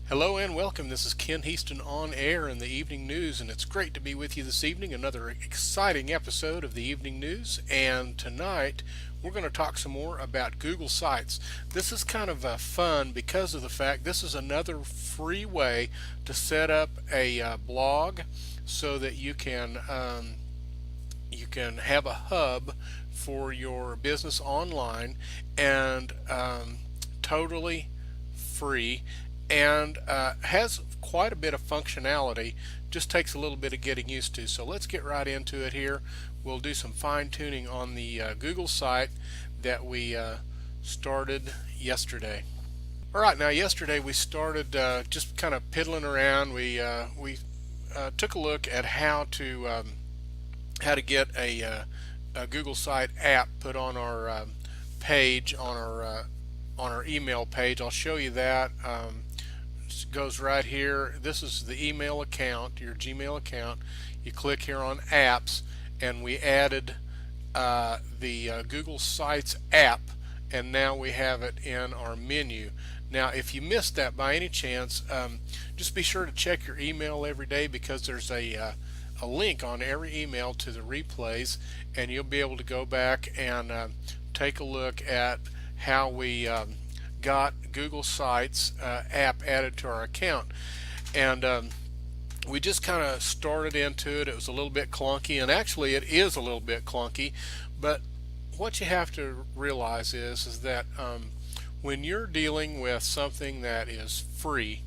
Hello and welcome. This is Ken Heaston on air in the evening news, and it's great to be with you this evening. Another exciting episode of the evening news, and tonight we're going to talk some more about Google Sites. This is kind of fun because of the fact this is another free way to set up a blog so that you can have a hub for your business online and totally free and has quite a bit of functionality. Just takes a little bit of getting used to. So let's get right into it here. We'll do some fine tuning on the Google site that we started yesterday. All right, now yesterday we started just kind of piddling around. We took a look at how to get a Google site app put on our page on our email page. I'll show you that. It goes right here. This is the email account, your Gmail account. You click here on apps, and we added the Google Sites app, and now we have it in our menu. Now, if you missed that by any chance, just be sure to check your email every day, because there's a link on every email to the replays, and you'll be able to go back and take a look at how we got Google Sites app added to our account. And we just kind of started into it. It was a little bit clunky, and actually it is a little bit clunky, but what you have to realize is that when you're dealing with something that is free,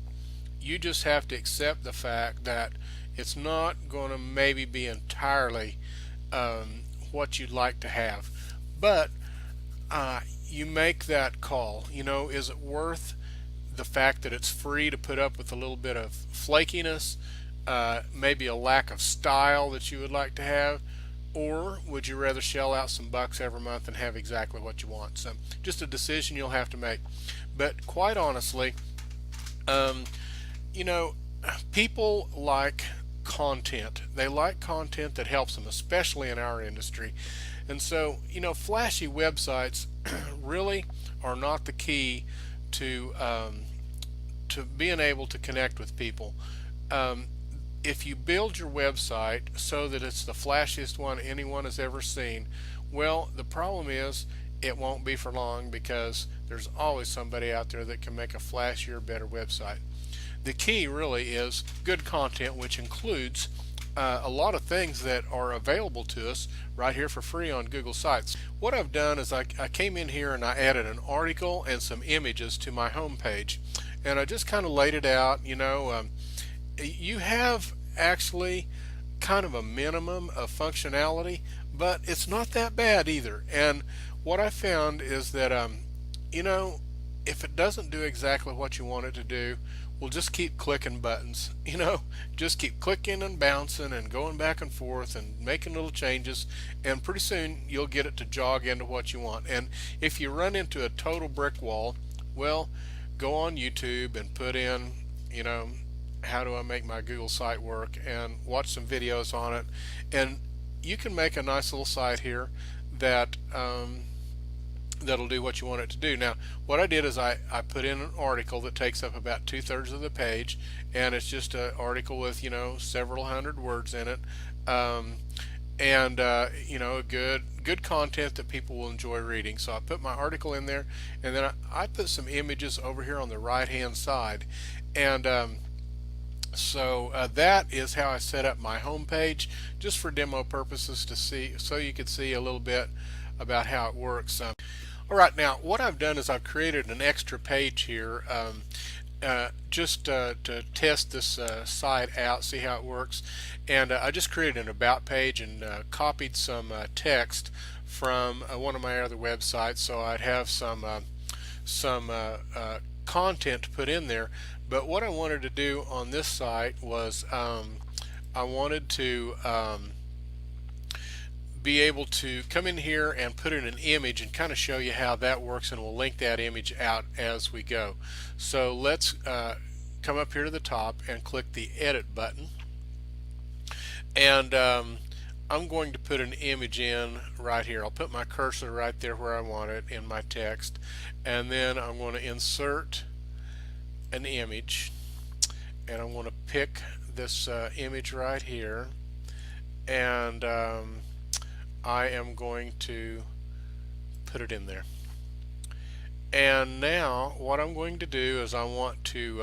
you just have to accept the fact that it's not going to maybe be entirely what you'd like to have, but you make that call. Is it worth the fact that it's free to put up with a little bit of flakiness, maybe a lack of style that you would like to have, or would you rather shell out some bucks every month and have exactly what you want? So just a decision you'll have to make. But quite honestly, um, you know, people like content. They like content that helps them, especially in our industry. And so, flashy websites really are not the key to being able to connect with people. Um, if you build your website so that it's the flashiest one anyone has ever seen, well, the problem is it won't be for long, because there's always somebody out there that can make a flashier, better website. The key really is good content, which includes a lot of things that are available to us right here for free on Google Sites. What I've done is I came in here and I added an article and some images to my home page, and I just kind of laid it out. You have actually kind of a minimum of functionality, but it's not that bad either. And what I found is that if it doesn't do exactly what you want it to do, we'll just keep clicking buttons. Just keep clicking and bouncing and going back and forth and making little changes, and pretty soon you'll get it to jog into what you want. And if you run into a total brick wall, well, go on YouTube and put in, how do I make my Google site work, and watch some videos on it, and you can make a nice little site here that that'll do what you want it to do. Now, what I did is I put in an article that takes up about 2/3 of the page, and it's just an article with several hundred words in it, and good content that people will enjoy reading. So I put my article in there, and then I put some images over here on the right hand side, and that is how I set up my home page, just for demo purposes, to see, so you could see a little bit about how it works. Alright, now what I've done is I've created an extra page here, just to test this site out, see how it works. And I just created an about page and copied some text from one of my other websites, so I'd have some content to put in there. But what I wanted to do on this site was I wanted to be able to come in here and put in an image and kind of show you how that works, and we'll link that image out as we go. So let's come up here to the top and click the edit button, and I'm going to put an image in right here. I'll put my cursor right there where I want it in my text, and then I'm going to insert an image, and I'm going to pick this image right here, and I am going to put it in there. And now what I'm going to do is I want to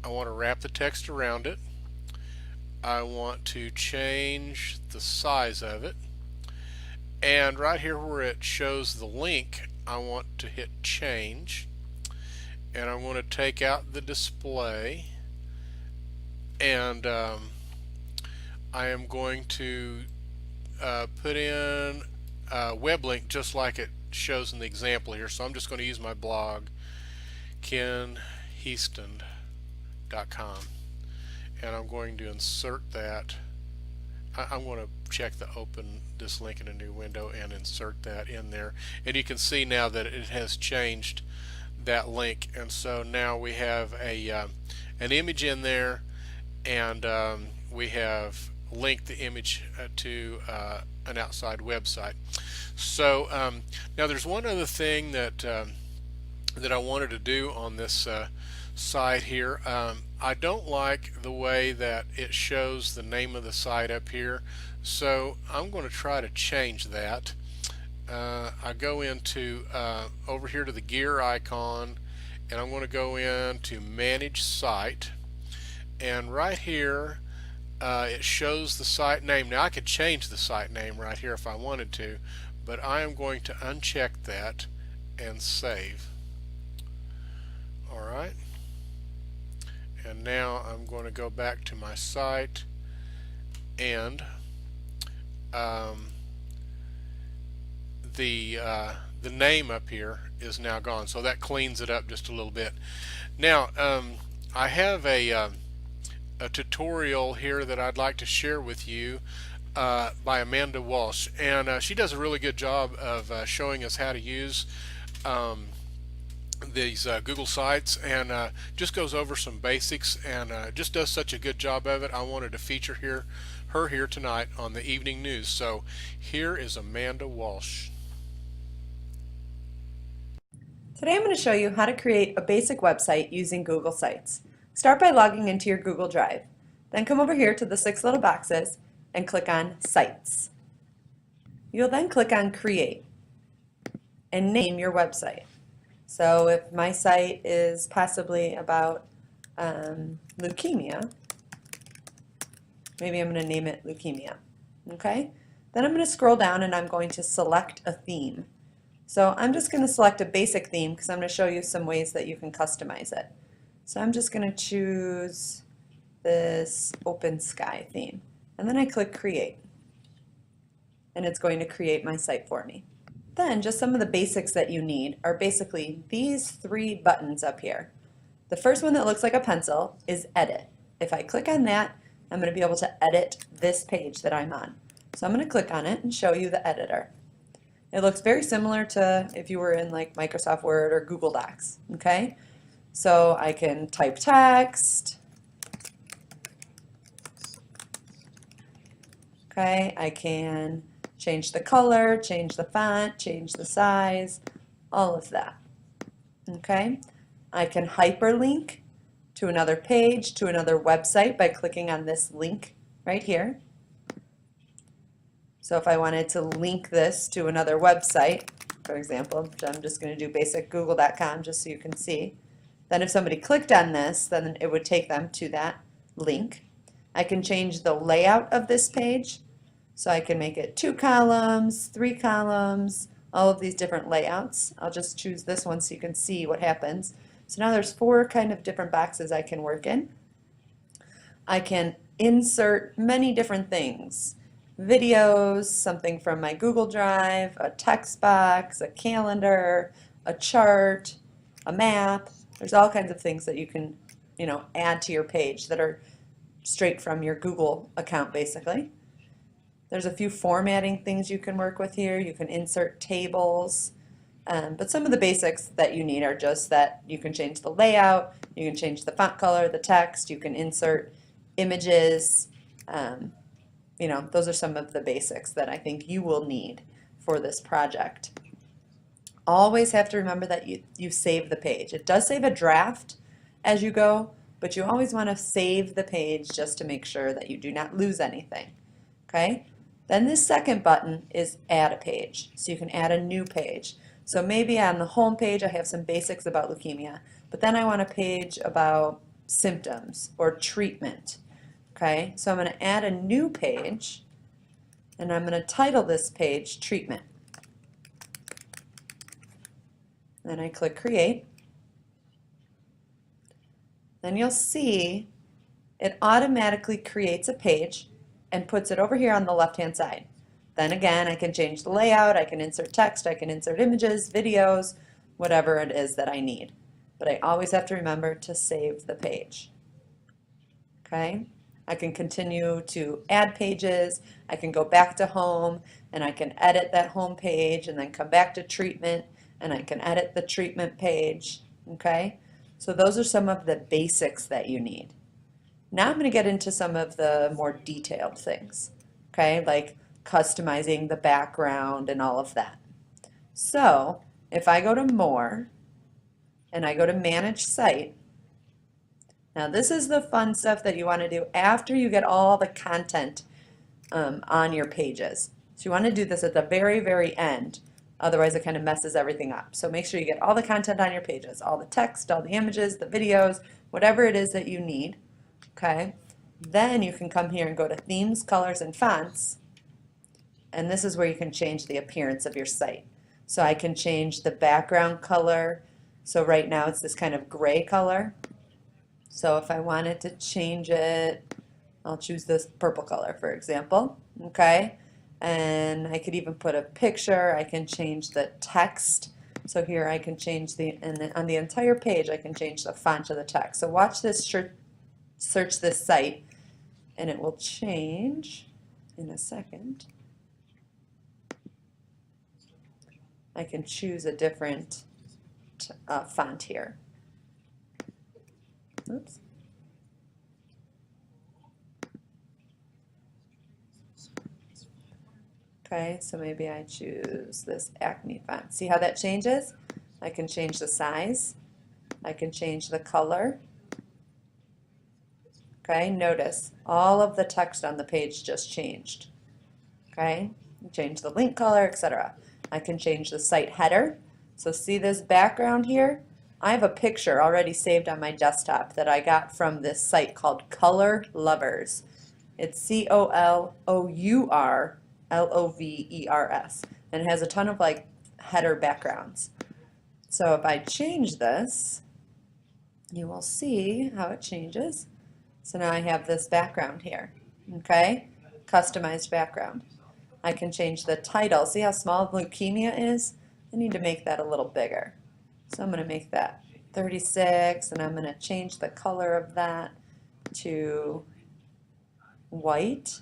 wrap the text around it. I want to change the size of it, and right here where it shows the link, I want to hit change, and I'm going to take out the display, and I am going to put in a web link just like it shows in the example here. So I'm just going to use my blog, kenheaston.com, and I'm going to insert that. I'm going to check the open this link in a new window and insert that in there, and you can see now that it has changed that link, and so now we have a an image in there, and we have linked the image to an outside website. So now there's one other thing that that I wanted to do on this site here. I don't like the way that it shows the name of the site up here, so I'm going to try to change that. I go into over here to the gear icon, and I'm going to go into manage site, and right here it shows the site name. Now I could change the site name right here if I wanted to, but I am going to uncheck that and save. Alright, and now I'm going to go back to my site, and the name up here is now gone, so that cleans it up just a little bit. Now I have a tutorial here that I'd like to share with you by Amanda Walsh, and she does a really good job of showing us how to use these Google Sites, and just goes over some basics, and just does such a good job of it. I wanted to feature her here tonight on the evening news. So here is Amanda Walsh. Today I'm going to show you how to create a basic website using Google Sites. Start by logging into your Google Drive. Then come over here to the 6 little boxes and click on Sites. You'll then click on Create and name your website. So if my site is possibly about leukemia, maybe I'm going to name it leukemia. Okay? Then I'm going to scroll down and I'm going to select a theme. So I'm just going to select a basic theme because I'm going to show you some ways that you can customize it. So I'm just going to choose this open sky theme, and then I click create, and it's going to create my site for me. Then just some of the basics that you need are basically these 3 buttons up here. The first one that looks like a pencil is edit. If I click on that, I'm going to be able to edit this page that I'm on. So I'm going to click on it and show you the editor. It looks very similar to if you were in like Microsoft Word or Google Docs. Okay, so I can type text. Okay, I can change the color, change the font, change the size, all of that. Okay, I can hyperlink to another page, to another website by clicking on this link right here. So if I wanted to link this to another website, for example, I'm just going to do basic google.com just so you can see. Then if somebody clicked on this, then it would take them to that link. I can change the layout of this page. So I can make it 2 columns, 3 columns, all of these different layouts. I'll just choose this one so you can see what happens. So now there's 4 kind of different boxes I can work in. I can insert many different things. Videos, something from my Google Drive, a text box, a calendar, a chart, a map. There's all kinds of things that you can, add to your page that are straight from your Google account basically. There's a few formatting things you can work with here. You can insert tables, but some of the basics that you need are just that you can change the layout, you can change the font color, the text, you can insert images. Those are some of the basics that I think you will need for this project. Always have to remember that you save the page. It does save a draft as you go, but you always want to save the page just to make sure that you do not lose anything. Okay? Then this second button is add a page. So you can add a new page. So maybe on the home page I have some basics about leukemia, but then I want a page about symptoms or treatment. Okay? So I'm going to add a new page, and I'm going to title this page treatment. Then I click create. Then you'll see it automatically creates a page and puts it over here on the left hand side. Then again, I can change the layout, I can insert text, I can insert images, videos, whatever it is that I need. But I always have to remember to save the page. Okay? I can continue to add pages, I can go back to home, and I can edit that home page and then come back to treatment, and I can edit the treatment page. Okay? So those are some of the basics that you need. Now I'm going to get into some of the more detailed things, okay, like customizing the background and all of that. So if I go to More and I go to Manage Site, now this is the fun stuff that you want to do after you get all the content on your pages. So you want to do this at the very, very end. Otherwise it kind of messes everything up. So make sure you get all the content on your pages, all the text, all the images, the videos, whatever it is that you need. Okay, then you can come here and go to Themes, Colors, and Fonts, and this is where you can change the appearance of your site. So I can change the background color. So right now it's this kind of gray color. So if I wanted to change it, I'll choose this purple color, for example. Okay, and I could even put a picture. I can change the text. So here I can change on the entire page I can change the font of the text. So watch this search this site, and it will change in a second. I can choose a different font here. Oops. Okay, so maybe I choose this Acme font. See how that changes? I can change the size. I can change the color. Okay, notice all of the text on the page just changed. Okay, change the link color, etc. I can change the site header. So see this background here? I have a picture already saved on my desktop that I got from this site called Color Lovers. It's COLOURLOVERS, and it has a ton of like header backgrounds. So if I change this, you will see how it changes. So now I have this background here, okay? Customized background. I can change the title. See how small leukemia is? I need to make that a little bigger. So I'm going to make that 36, and I'm going to change the color of that to white.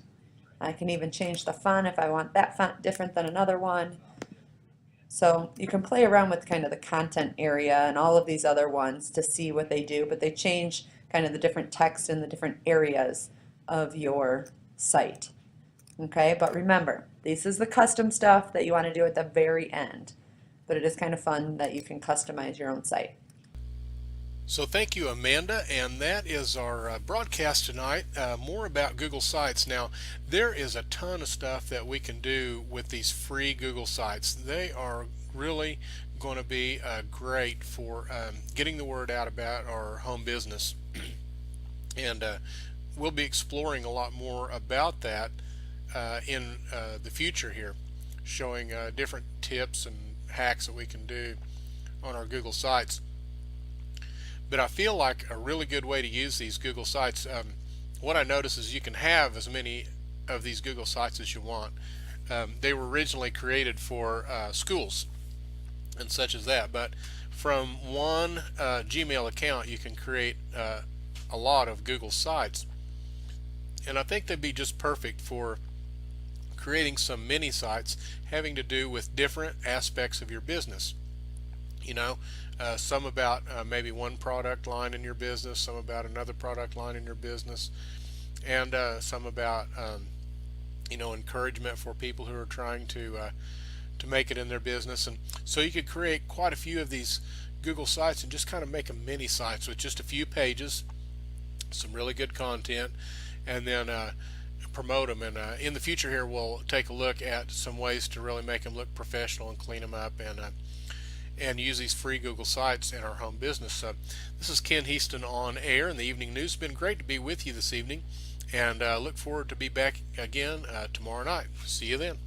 I can even change the font if I want that font different than another one. So you can play around with kind of the content area and all of these other ones to see what they do, but they change kind of the different text in the different areas of your site. Okay, but remember, this is the custom stuff that you want to do at the very end, but it is kind of fun that you can customize your own site. So thank you, Amanda, and that is our broadcast tonight. More about Google Sites. Now, there is a ton of stuff that we can do with these free Google Sites. They are really going to be great for getting the word out about our home business, and we'll be exploring a lot more about that in the future here, showing different tips and hacks that we can do on our Google Sites. But I feel like a really good way to use these Google Sites, what I notice is you can have as many of these Google Sites as you want. They were originally created for schools and such as that, but from one Gmail account you can create a lot of Google Sites, and I think they'd be just perfect for creating some mini sites having to do with different aspects of your business. You know, some about maybe one product line in your business, some about another product line in your business, and some about you know, encouragement for people who are trying to make it in their business. And so you could create quite a few of these Google Sites and just kind of make them mini sites with just a few pages, some really good content, and then promote them. And in the future here, we'll take a look at some ways to really make them look professional and clean them up, and use these free Google Sites in our home business. So this is Ken Heaston on air in the evening news. It's been great to be with you this evening, and look forward to be back again tomorrow night. See you then.